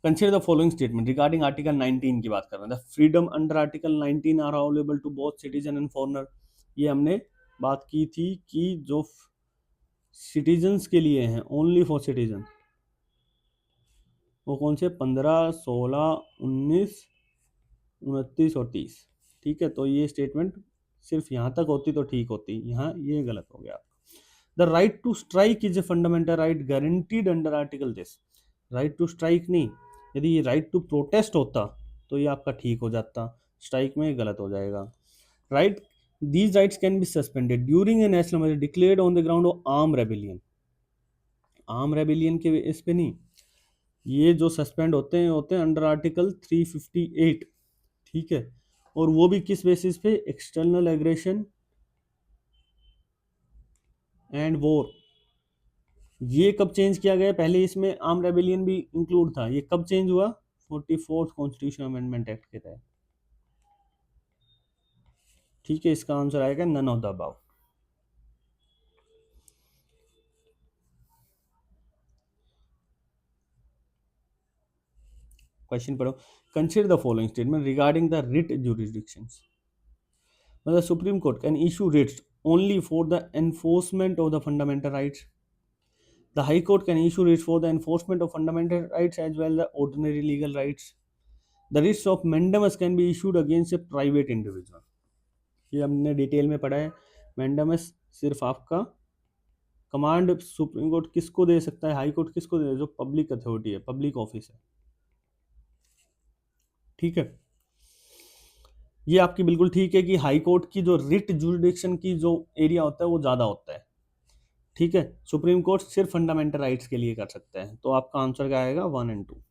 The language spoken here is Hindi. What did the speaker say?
Consider the following statement regarding article 19 की बात कर रहे हैं। The freedom under article 19 are available to both citizen and foreigner. ये हमने बात की थी कि जो सिटीजन्स के लिए हैं, ओनली फॉर सिटीजन, वो कौन से 15, 16, 19, 29 और 30। ठीक है, तो ये स्टेटमेंट सिर्फ यहाँ तक होती तो ठीक होती, यहाँ ये गलत हो गया। The right to strike is a fundamental right guaranteed under article this. Right to strike नहीं, यदि ये राइट टू प्रोटेस्ट होता तो ये आपका ठीक हो जाता, स्ट्राइक में गलत हो जाएगा। Right, these rights can be suspended during a national emergency declared on the ground of arm rebellion. Arm rebellion के इस पे नहीं, ये जो सस्पेंड होते हैं अंडर आर्टिकल 358। ठीक है, और वो भी किस बेसिस पे? External aggression and war. ये कब चेंज किया गया? पहले इसमें आर्म रेबिलियन भी इंक्लूड था, ये कब चेंज हुआ? 44th कॉन्स्टिट्यूशन अमेंडमेंट एक्ट के तहत। ठीक है, इसका आंसर आएगा none of the above. Question पढ़ो। Consider the following statement regarding the writ jurisdictions. The Supreme Court can issue writs only for the enforcement of the fundamental rights. The High Court can issue writs for the enforcement of fundamental rights as well as the ordinary legal rights. The writs of mandamus can be issued against a private individual. ये हमने डिटेल में पढ़ा है। मैंडामस सिर्फ आपका कमांड सुप्रीम कोर्ट किसको दे सकता है, हाई कोर्ट किसको दे, जो पब्लिक अथॉरिटी है, पब्लिक ऑफिस है। ठीक है, ये आपकी बिल्कुल ठीक है कि हाई कोर्ट की जो रिट जुरिडिक्शन की जो एरिया होता है वो ज़्यादा होता है। ठीक है, सुप्रीम कोर्ट सिर्फ फंडामेंटल राइट्स के लिए कर सकते हैं। तो आपका आंसर क्या आएगा? 1 और 2।